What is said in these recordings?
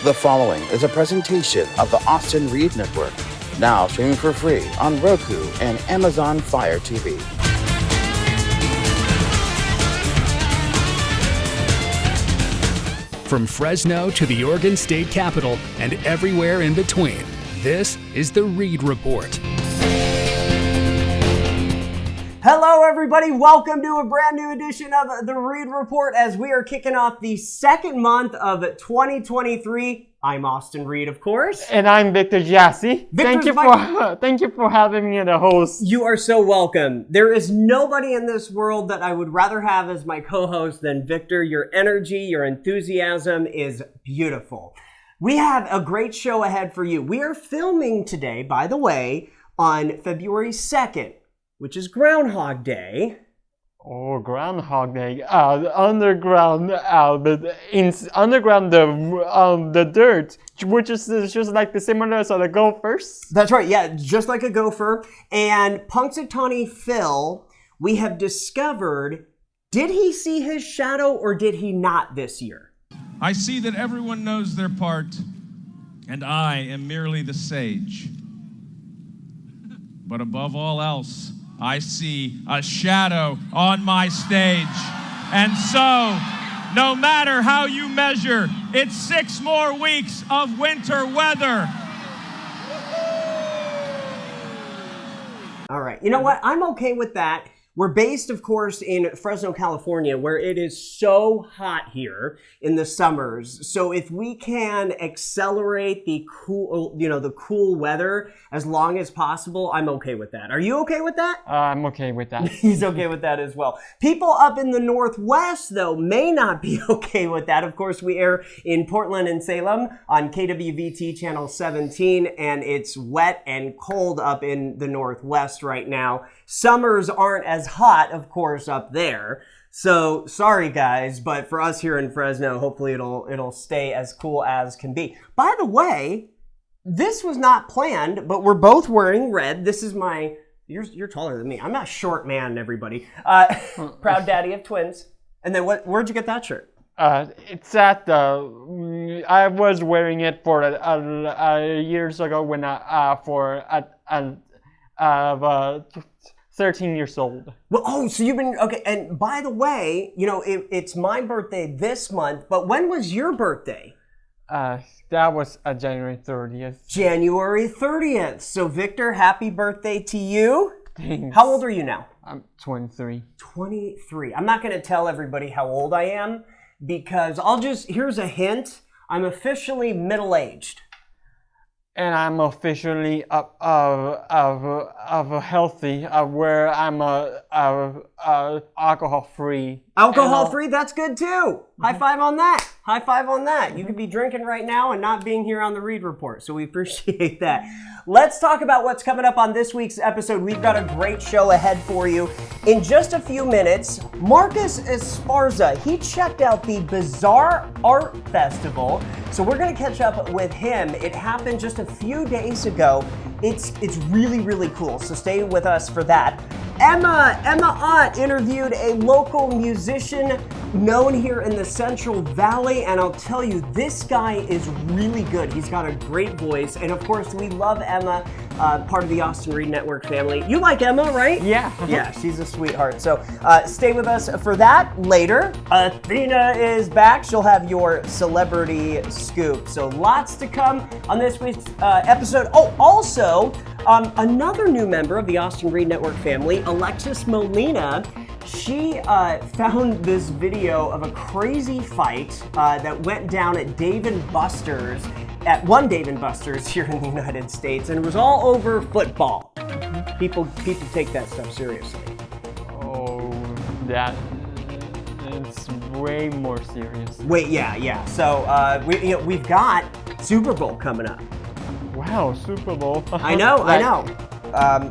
The following is a presentation of the Austin Reed Network, now streaming for free on Roku and Amazon Fire TV. From Fresno to the Oregon State Capitol and everywhere in between, this is the Reed Report. Hello, everybody. Welcome to a brand new edition of the Reed Report as we are kicking off the second month of 2023. I'm Austin Reed, of course. And I'm Victor Jassy. Thank you for having me as a host. You are so welcome. There is nobody in this world that I would rather have as my co-host than Victor. Your energy, your enthusiasm is beautiful. We have a great show ahead for you. We are filming today, by the way, on February 2nd. Which is Groundhog Day. Oh, Groundhog Day. Underground, the dirt, which is just like the similar as the gophers. That's right, yeah, just like a gopher. And Punxsutawney Phil, we have discovered, did he see his shadow or did he not this year? I see that everyone knows their part, and I am merely the sage. But above all else, I see a shadow on my stage. And so, no matter how you measure, it's 6 more weeks of winter weather. All right, you know what? I'm okay with that. We're based, of course, in Fresno, California, where it is so hot here in the summers. So if we can accelerate the cool weather as long as possible, I'm okay with that. Are you okay with that? I'm okay with that. He's okay with that as well. People up in the Northwest, though, may not be okay with that. Of course, we air in Portland and Salem on KWVT Channel 17, and it's wet and cold up in the Northwest right now. Summers aren't as hot, of course, up there. So sorry, guys, but for us here in Fresno, hopefully it'll stay as cool as can be. By the way, this was not planned, but we're both wearing red. This is my... You're taller than me. I'm not short man, everybody. Proud daddy of twins. And then where'd you get that shirt? It's at the... I was wearing it for years ago when 13 years old. Well, so you've been, okay, and by the way, it's my birthday this month, but when was your birthday? That was January 30th. January 30th. So Victor, happy birthday to you. Thanks. How old are you now? I'm 23. 23. I'm not going to tell everybody how old I am because here's a hint. I'm officially middle-aged. And I'm officially healthy, where I'm alcohol-free. Alcohol-free? That's good too. High five on that. High five on that. You could be drinking right now and not being here on the Reed Report, so we appreciate that. Let's talk about what's coming up on this week's episode. We've got a great show ahead for you. In just a few minutes, Marcus Esparza, he checked out the Bizarre Art Festival, so we're going to catch up with him. It happened just a few days ago. It's really, really cool, so stay with us for that. Emma Ott interviewed a local musician known here in the Central Valley, and I'll tell you, this guy is really good. He's got a great voice, and of course, we love Emma, part of the Austin Reed Network family. You like Emma, right? Yeah. Yeah, she's a sweetheart. So stay with us for that later. Athena is back. She'll have your celebrity scoop. So lots to come on this week's episode. Oh, also, another new member of the Austin Reed Network family, Alexis Molina. She found this video of a crazy fight that went down at Dave & Buster's, at one Dave & Buster's here in the United States, and it was all over football. People take that stuff seriously. Oh, it's way more serious. Wait, yeah. So we've got Super Bowl coming up. Wow, Super Bowl. I know.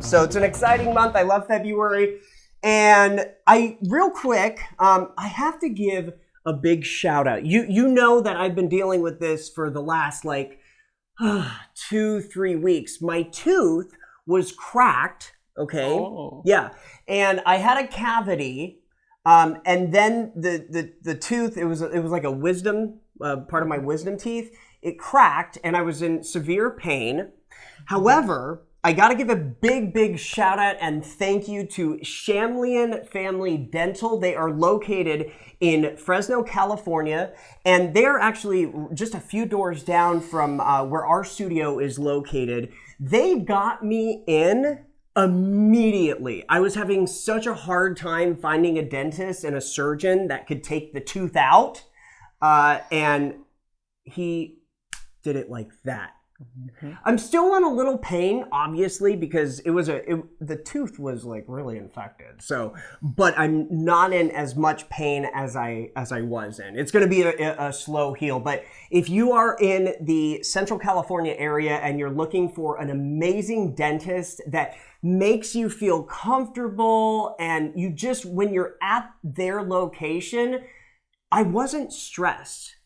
So it's an exciting month. I love February. And I have to give a big shout out. You know that I've been dealing with this for the last 2-3 weeks. My tooth was cracked, okay? Oh. Yeah. And I had a cavity, and then the tooth, it was like a wisdom, part of my wisdom teeth. it cracked and I was in severe pain. However, I got to give a big shout out and thank you to Shamlian Family Dental. They are located in Fresno, California, and they're actually just a few doors down from where our studio is located. They got me in immediately. I was having such a hard time finding a dentist and a surgeon that could take the tooth out, and he did it like that. Mm-hmm. I'm still in a little pain, obviously, because the tooth was like really infected. So, but I'm not in as much pain as I was in. It's going to be a slow heal. But if you are in the Central California area and you're looking for an amazing dentist that makes you feel comfortable, and you just, when you're at their location, I wasn't stressed.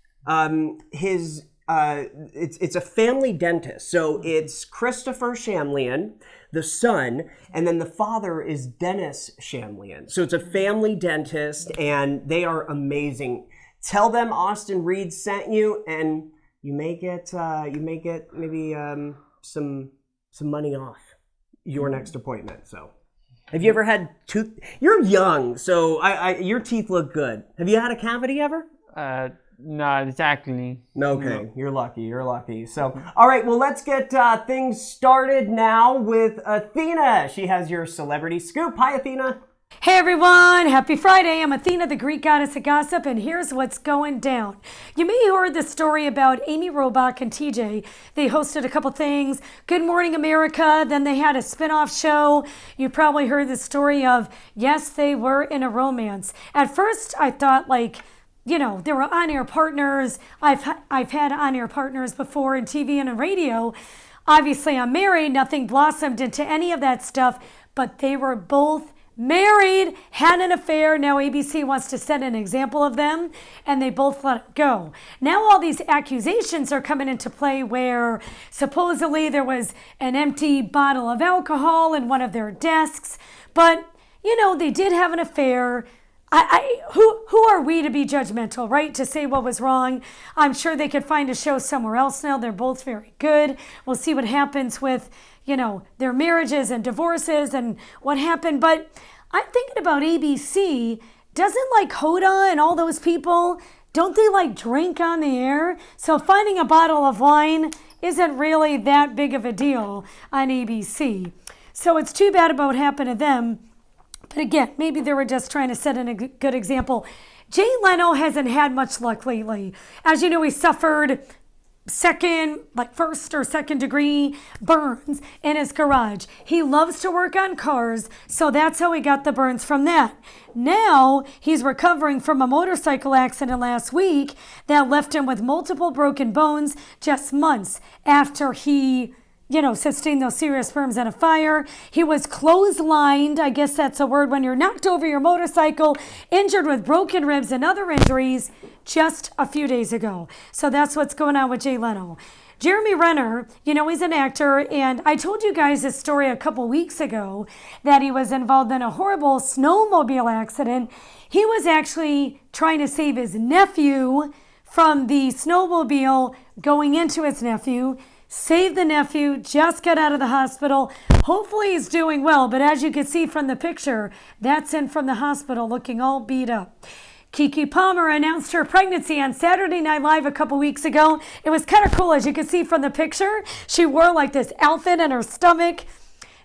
It's a family dentist. So it's Christopher Shamlian, the son, and then the father is Dennis Shamlian. So it's a family dentist, and they are amazing. Tell them Austin Reed sent you, and you may get maybe some money off your next appointment. So have you ever had you're young, so your teeth look good. Have you had a cavity ever? Not exactly. Okay, you're lucky. So, all right, well, let's get things started now with Athena. She has your celebrity scoop. Hi, Athena. Hey everyone, happy Friday. I'm Athena, the Greek goddess of gossip, and here's what's going down. You may have heard the story about Amy Robach and TJ. They hosted a couple things, Good Morning America, then they had a spin-off show. You probably heard the story of, yes, they were in a romance. At first, I thought they were on-air partners. I've had on-air partners before in TV and in radio. Obviously, I'm married. Nothing blossomed into any of that stuff, but they were both married, had an affair. Now ABC wants to set an example of them, and they both let it go. Now all these accusations are coming into play where supposedly there was an empty bottle of alcohol in one of their desks, but, they did have an affair. Who are we to be judgmental, right? To say what was wrong. I'm sure they could find a show somewhere else now. They're both very good. We'll see what happens with, their marriages and divorces and what happened. But I'm thinking about ABC. Doesn't Hoda and all those people, don't they drink on the air? So finding a bottle of wine isn't really that big of a deal on ABC. So it's too bad about what happened to them. But again, maybe they were just trying to set a good example. Jay Leno hasn't had much luck lately. As you know, he suffered first or second degree burns in his garage. He loves to work on cars, so that's how he got the burns from that. Now, he's recovering from a motorcycle accident last week that left him with multiple broken bones just months after he sustained those serious burns in a fire. He was clotheslined, I guess that's a word when you're knocked over your motorcycle, injured with broken ribs and other injuries just a few days ago. So that's what's going on with Jay Leno. Jeremy Renner, he's an actor, and I told you guys this story a couple weeks ago that he was involved in a horrible snowmobile accident. He was actually trying to save his nephew from the snowmobile going into his nephew. Saved the nephew, just got out of the hospital. Hopefully he's doing well, but as you can see from the picture, that's in from the hospital looking all beat up. Keke Palmer announced her pregnancy on Saturday Night Live a couple weeks ago. It was kind of cool, as you can see from the picture. She wore this outfit in her stomach.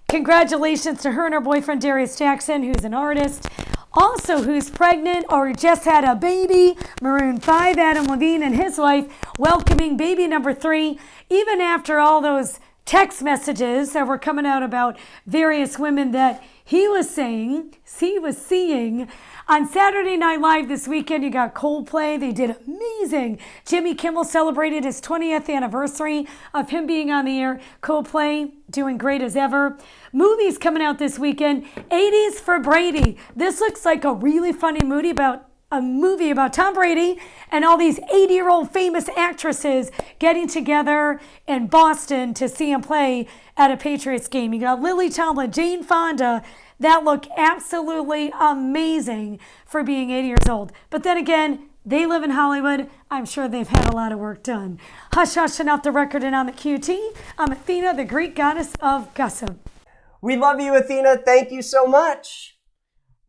Congratulations to her and her boyfriend, Darius Jackson, who's an artist. Also, who's pregnant or just had a baby, Maroon 5, Adam Levine and his wife, welcoming baby number 3, even after all those text messages that were coming out about various women that he was seeing. On Saturday Night Live this weekend, you got Coldplay. They did amazing. Jimmy Kimmel celebrated his 20th anniversary of him being on the air. Coldplay doing great as ever. Movies coming out this weekend. 80s for Brady. This looks like a really funny movie about Tom Brady and all these 80-year-old famous actresses getting together in Boston to see him play at a Patriots game. You got Lily Tomlin, Jane Fonda, that look absolutely amazing for being 80 years old. But then again, They live in Hollywood. I'm sure they've had a lot of work done. Hush, hush, and off the record and on the QT. I'm Athena, the Greek goddess of gossip. We love you, Athena. Thank you so much.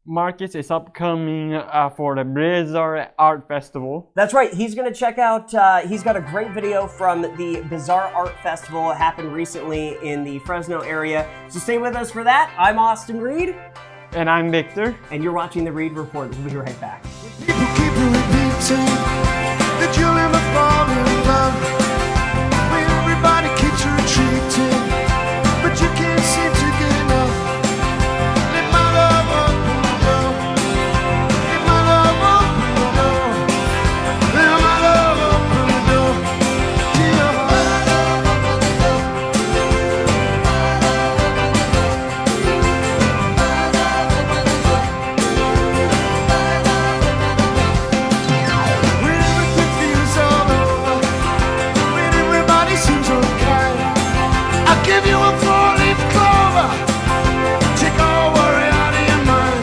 Marcus is upcoming for the Blizzard Art Festival. That's right. He's going to check out, he's got a great video from the Bizarre Art Festival. It happened recently in the Fresno area. So stay with us for that. I'm Austin Reed. And I'm Victor. And you're watching The Reed Report. We'll be right back. People keep repeating that you'll never fall in love when everybody keeps retreating, but you can't seem to get enough. Let my love open the door. Let my love open the door. Let my love open the door to your heart. When everything feels all over, when everybody seems unkind, I'll give you a four-leaf clover. Take all worry out of your mind.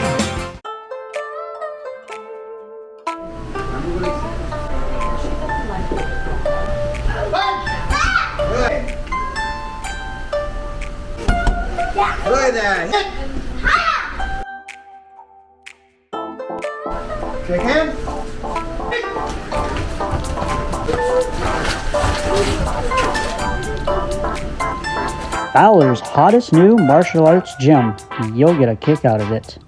Look at that. Shake hands. Fowler's hottest new martial arts gym. You'll get a kick out of it.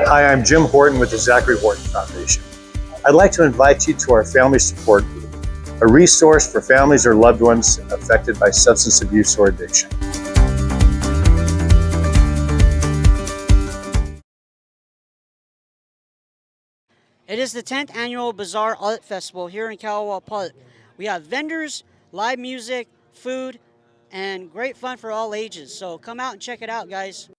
Hi, I'm Jim Horton with the Zachary Horton Foundation. I'd like to invite you to our Family Support Group, a resource for families or loved ones affected by substance abuse or addiction. It is the 10th annual Bizarre Art Festival here in Caldwell Park. We have vendors, live music, food, and great fun for all ages. So come out and check it out, guys.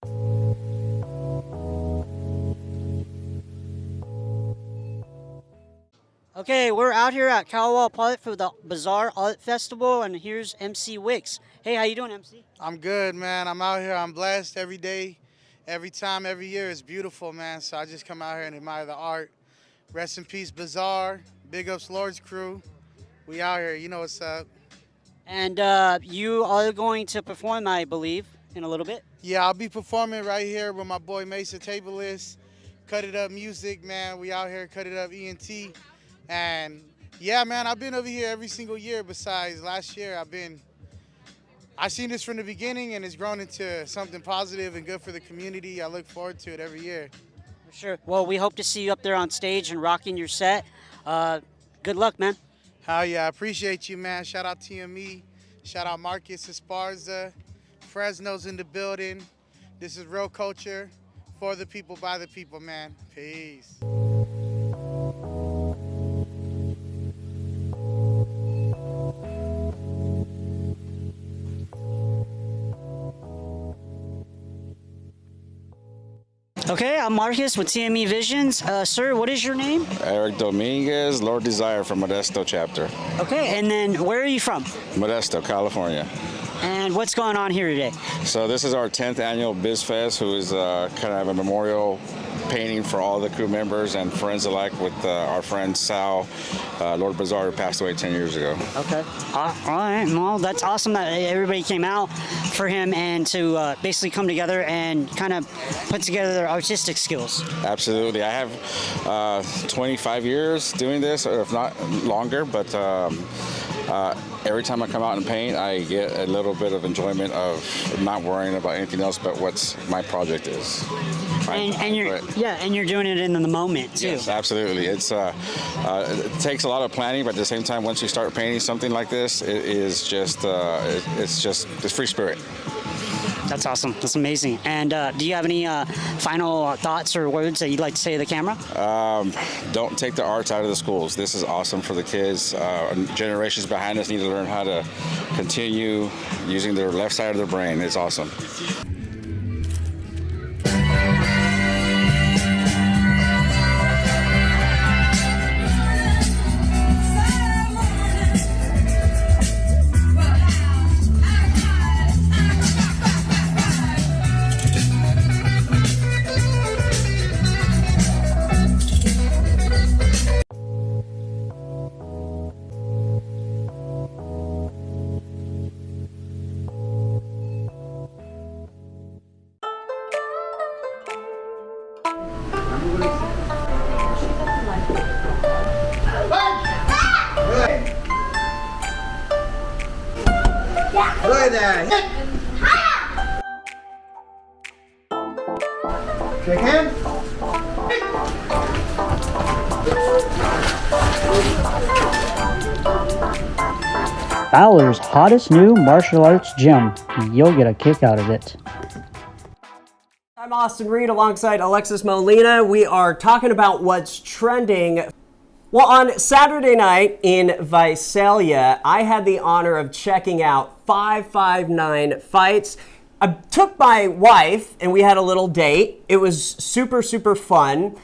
Okay, we're out here at Caldwell Park for the Bizarre Art Festival, and here's MC Wicks. Hey, how you doing, MC? I'm good, man. I'm out here. I'm blessed every day, every time, every year. It's beautiful, man. So I just come out here and admire the art. Rest in peace, Bizarre. Big ups, Lord's crew. We out here. You know what's up. And you are going to perform, I believe, in a little bit. Yeah, I'll be performing right here with my boy Mesa Tableist. Cut It Up Music, man. We out here, Cut It Up ENT. And yeah, man, I've been over here every single year besides last year. I've seen this from the beginning, and it's grown into something positive and good for the community. I look forward to it every year. For sure. Well, we hope to see you up there on stage and rocking your set. Good luck, man. Hell yeah, I appreciate you, man. Shout out TME. Shout out Marcus Esparza. Fresno's in the building. This is real culture for the people, by the people, man. Peace. Okay, I'm Marcus with TME Visions. Sir, what is your name? Eric Dominguez, Lord Desire from Modesto chapter. Okay, and then where are you from? Modesto, California. And what's going on here today? So this is our 10th annual Biz Fest, who is kind of a memorial painting for all the crew members and friends alike with our friend Sal, Lord Bizarre, who passed away 10 years ago. Okay. All right. Well, that's awesome that everybody came out for him and to basically come together and kind of put together their artistic skills. Absolutely. I have 25 years doing this, or if not longer, but every time I come out and paint, I get a little bit of enjoyment of not worrying about anything else but what my project is. And you're doing it in the moment too. Yes, absolutely. It takes a lot of planning, but at the same time, once you start painting something like this, it is just it's free spirit. That's awesome. That's amazing. And do you have any final thoughts or words that you'd like to say to the camera? Don't take the arts out of the schools. This is awesome for the kids. Generations behind us need to learn how to continue using their left side of their brain. It's awesome. Look at that. Shake hands. Fowler's hottest new martial arts gym. You'll get a kick out of it. I'm Austin Reed alongside Alexis Molina. We are talking about what's trending. Well, on Saturday night in Visalia, I had the honor of checking out 559 Fights. I took my wife and we had a little date. It was super, super fun.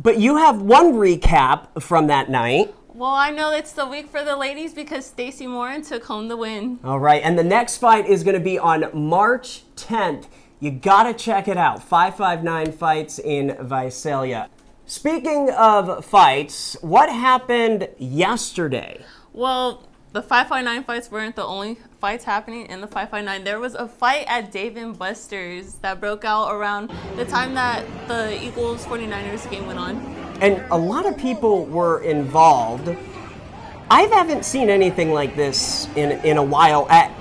But you have one recap from that night. Well, I know it's the week for the ladies because Stacey Morin took home the win. All right, and the next fight is going to be on March 10th. You got to check it out. 559 Fights in Visalia. Speaking of fights, what happened yesterday? Well, the 559 fights weren't the only fights happening in the 559. There was a fight at Dave & Buster's that broke out around the time that the Eagles 49ers game went on. And a lot of people were involved. I haven't seen anything like this in a while at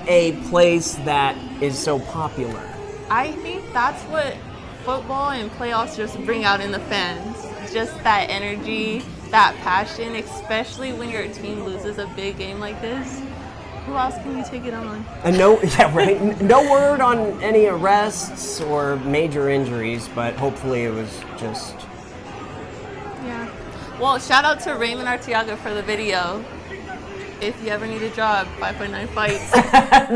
a place that is so popular. I think that's what football and playoffs just bring out in the fans. Just that energy, that passion, especially when your team loses a big game like this. Who else can you take it on? No word on any arrests or major injuries, but hopefully it was just... Yeah. Well, shout out to Raymond Arteaga for the video. If you ever need a job, 559 Fights.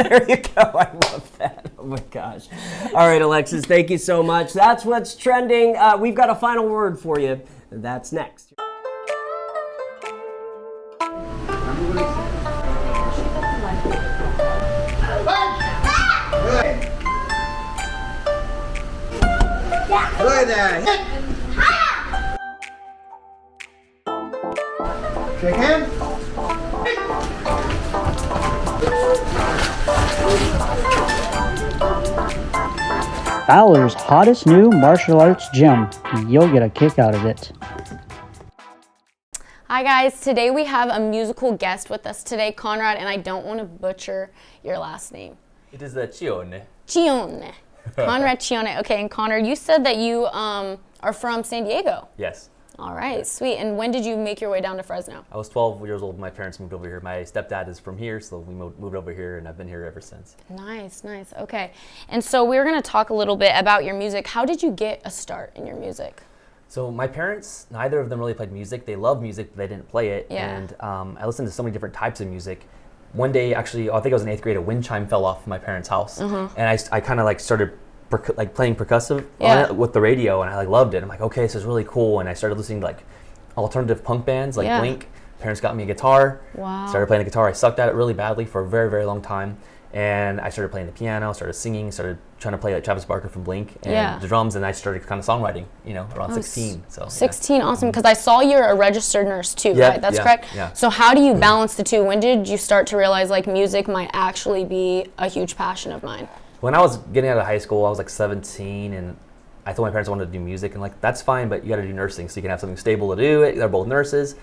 There you go. I love that. Oh my gosh. All right, Alexis, thank you so much. That's what's trending. We've got a final word for you. That's next. Look at that. Shake hands. Fowler's hottest new martial arts gym. You'll get a kick out of it. Hi guys, today we have a musical guest with us today, Conrad, and I don't want to butcher your last name. It is Cione. Cione. Conrad Cione. Okay, and Connor, you said that you are from San Diego. Yes. All right, sweet. And when did you make your way down to Fresno? I was 12 years old when my parents moved over here. My stepdad is from here, so we moved over here, and I've been here ever since. Nice, nice. Okay. And so we're going to talk a little bit about your music. How did you get a start in your music? So my parents, neither of them really played music. They loved music, but they didn't play it. Yeah. And I listened to so many different types of music. One day, actually, I think I was in 8th grade, a wind chime fell off my parents' house. And I kind of like started playing percussive on it with the radio, and I like loved it. I'm like, okay, this is really cool. And I started listening to like alternative punk bands like Blink. Parents got me a guitar. Wow. Started playing the guitar. I sucked at it really badly for a very, very long time. And I started playing the piano, started singing, started trying to play like Travis Barker from Blink and the drums, and I started kind of songwriting, around 16. So 16, awesome, because I saw you're a registered nurse too, right? That's correct? Yeah. So how do you balance the two? When did you start to realize like music might actually be a huge passion of mine? When I was getting out of high school, I was like 17, and I told my parents I wanted to do music, and like, that's fine, but you got to do nursing so you can have something stable to do. They're both nurses.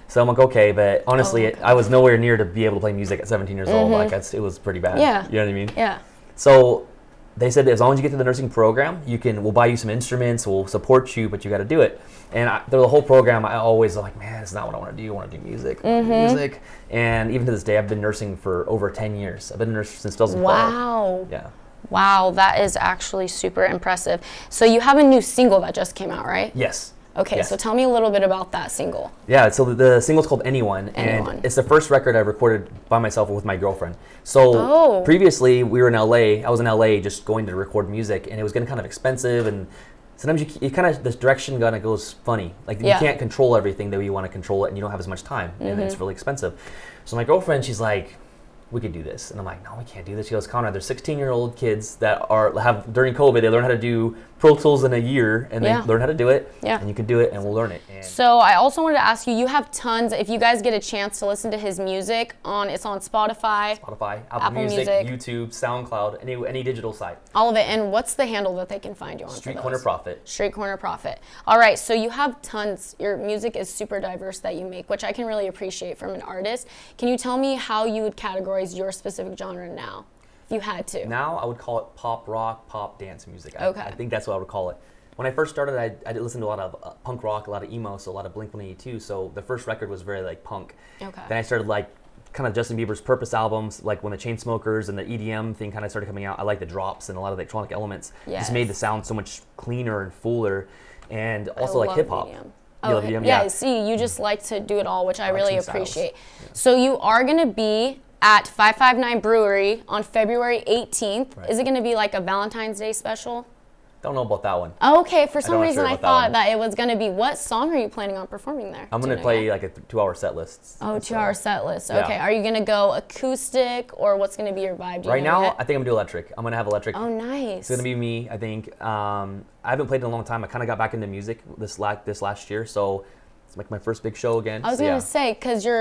So I'm like, okay, but honestly, I was nowhere near to be able to play music at 17 years old. Like, it was pretty bad. Yeah. You know what I mean? Yeah. So they said, as long as you get to the nursing program, we'll buy you some instruments, we'll support you, but you got to do it. And through the whole program, I always was like, man, it's not what I want to do. I want to do music. Music. And even to this day, I've been nursing for over 10 years. I've been a nurse since 2012. Wow. Yeah. Wow, that is actually super impressive. So you have a new single that just came out, right? Yes. Okay, Yes. so tell me a little bit about that single. Yeah, so the single's called Anyone, and it's the first record I recorded by myself with my girlfriend. So previously, we were in LA. I was in LA just going to record music, and it was getting kind of expensive, and sometimes you kind of, this direction kind of goes funny. Like, you can't control everything the way you want to control it, and you don't have as much time, and it's really expensive. So my girlfriend, she's like, we could do this. And I'm like, no, we can't do this. She goes, Conrad, there's 16-year-old kids that have, during COVID, they learn how to do Pro Tools in a year, and they learn how to do it, and you can do it, and we'll learn it. And so I also wanted to ask you, you have tons, if you guys get a chance to listen to his music, it's on Spotify, Apple Music, YouTube, SoundCloud, any digital site. All of it. And what's the handle that they can find you on? Street Corner Prophet. Street Corner Prophet. All right, so you have tons. Your music is super diverse that you make, which I can really appreciate from an artist. Can you tell me how you would categorize your specific genre now, if you had to? Now I would call it pop rock, pop dance music. Okay. I think that's what I would call it. When I first started, I did listen to a lot of punk rock, a lot of emo, so a lot of Blink-182. So the first record was very like punk. Okay. Then I started like kind of Justin Bieber's Purpose albums, like when the Chainsmokers and the EDM thing kind of started coming out. I like the drops and a lot of the electronic elements. Just made the sound so much cleaner and fuller, and also like hip hop. Yeah, see, you just like to do it all, which I really appreciate. So you are gonna be at 559 Brewery on February 18th. Right. Is it gonna be like a Valentine's Day special? Don't know about that one. Okay, for some reason I thought that it was going to be. What song are you planning on performing there? I'm going to play like a 2-hour set list. Oh, 2-hour set list. Okay, are you going to go acoustic, or what's going to be your vibe? Right now, I think I'm going to do electric. I'm going to have electric. Oh, nice. It's going to be me, I think. I haven't played in a long time. I kind of got back into music this last year, so it's like my first big show again. I was going to say, because you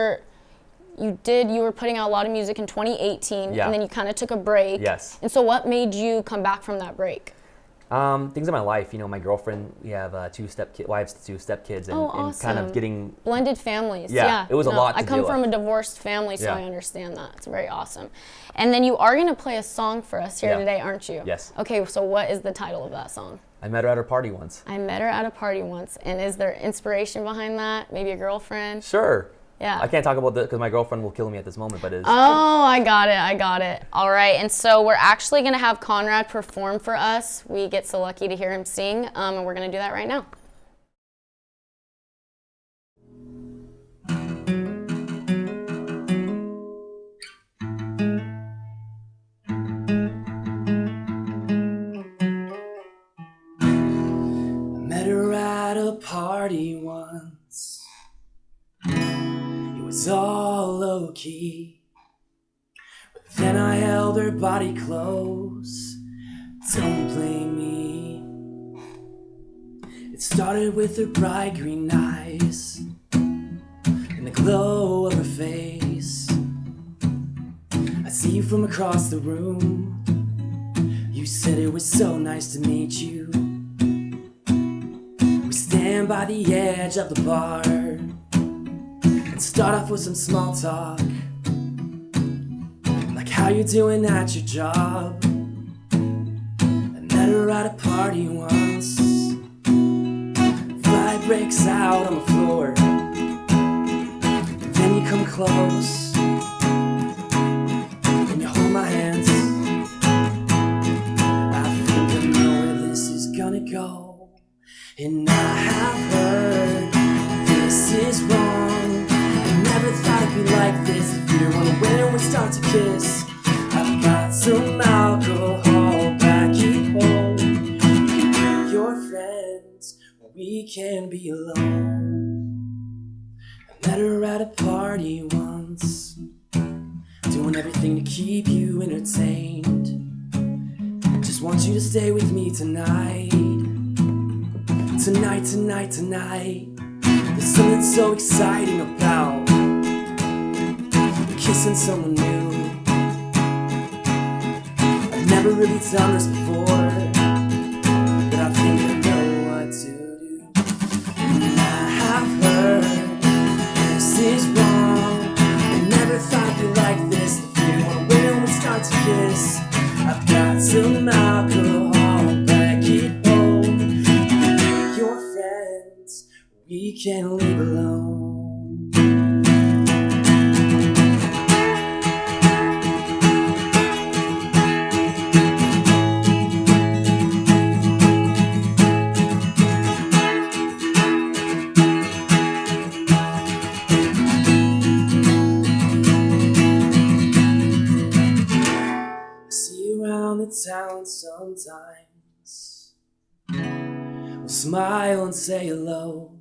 were putting out a lot of music in 2018, and then you kind of took a break. Yes. And so what made you come back from that break? Things in my life, my girlfriend, we have 2 stepkids, and kind of getting blended families. Yeah, it was a lot. I come from a divorced family, so I understand that. It's very awesome. And then you are going to play a song for us here today, aren't you? Yes. Okay, so what is the title of that song? I met her at a party once. I met her at a party once. And is there inspiration behind that? Maybe a girlfriend? Sure. Yeah. I can't talk about that because my girlfriend will kill me at this moment, but Oh, I got it. All right, and so we're actually going to have Conrad perform for us. We get so lucky to hear him sing, and we're going to do that right now. I met her at a party once. It was all low-key, but then I held her body close. Don't blame me. It started with her bright green eyes and the glow of her face. I see you from across the room. You said it was so nice to meet you. We stand by the edge of the bar and start off with some small talk, like how you doing at your job. I met her at a party once, 5 breaks out on the floor. Then you come close and you hold my hands. I think I know where this is gonna go. And I have heard this is wrong. I never thought it'd be like this. If you're unaware when we start to kiss, I've got some alcohol back at home. You can bring your friends, we can be alone. I met her at a party once, doing everything to keep you entertained. Just want you to stay with me tonight. Tonight, tonight, tonight. There's something so exciting about kissing someone new. I've never really done this before, but I think I know what to do. And I have heard this is wrong. I never thought it'd be like this. If you wanna win when we start to kiss, I've got some alcohol back at home. Your friends, we can leave alone. The town sometimes. We'll smile and say hello,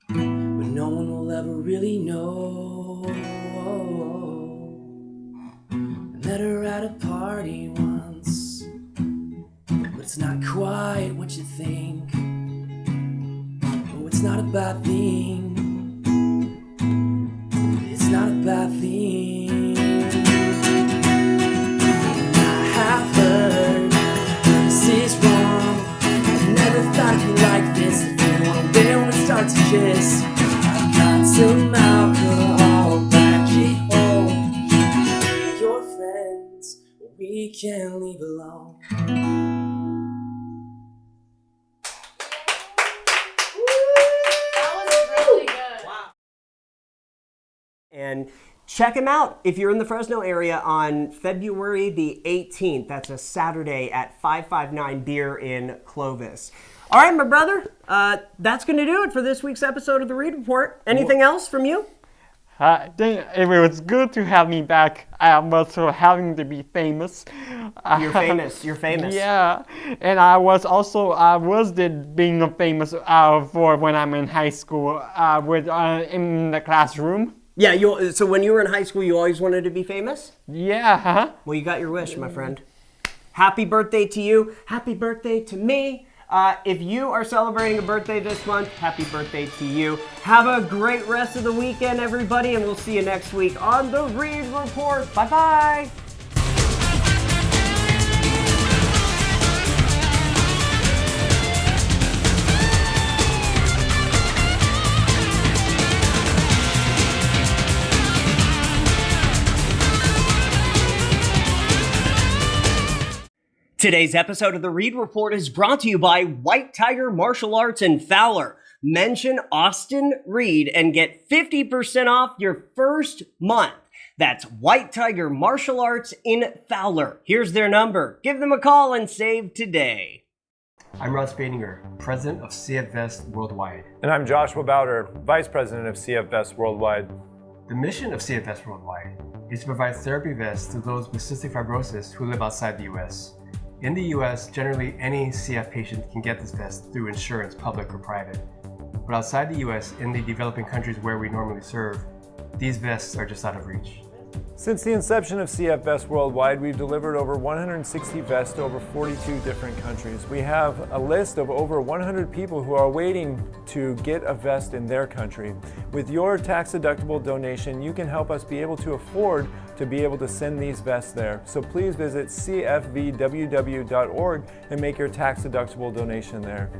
but no one will ever really know. I met her at a party once, but it's not quite what you think. Oh, it's not a bad thing. It's not a bad thing. Like this, if you want to when we start to kiss, I've got some alcohol back at home. Your friends, we can leave alone. That was really good. Wow. And check him out if you're in the Fresno area on February the 18th. That's a Saturday at 559 Beer in Clovis. All right, my brother, that's going to do it for this week's episode of the Reed Report. Anything else from you? I think it was good to have me back. I'm also having to be famous. You're famous. You're famous. Yeah, and I was being famous for when I'm in high school in the classroom. Yeah, so when you were in high school, you always wanted to be famous? Yeah. Well, you got your wish, my friend. Happy birthday to you. Happy birthday to me. If you are celebrating a birthday this month, happy birthday to you. Have a great rest of the weekend, everybody, and we'll see you next week on The Reed Report. Bye-bye. Today's episode of The Reed Report is brought to you by White Tiger Martial Arts in Fowler. Mention Austin Reed and get 50% off your first month. That's White Tiger Martial Arts in Fowler. Here's their number. Give them a call and save today. I'm Rod Spadinger, President of CF Vest Worldwide. And I'm Joshua Bowder, Vice President of CF Vest Worldwide. The mission of CF Vest Worldwide is to provide therapy vests to those with cystic fibrosis who live outside the U.S. In the US, generally any CF patient can get this vest through insurance, public or private. But outside the US, in the developing countries where we normally serve, these vests are just out of reach. Since the inception of CF Vest Worldwide, we've delivered over 160 vests to over 42 different countries. We have a list of over 100 people who are waiting to get a vest in their country. With your tax-deductible donation, you can help us be able to afford to be able to send these vests there. So please visit cfvww.org and make your tax-deductible donation there.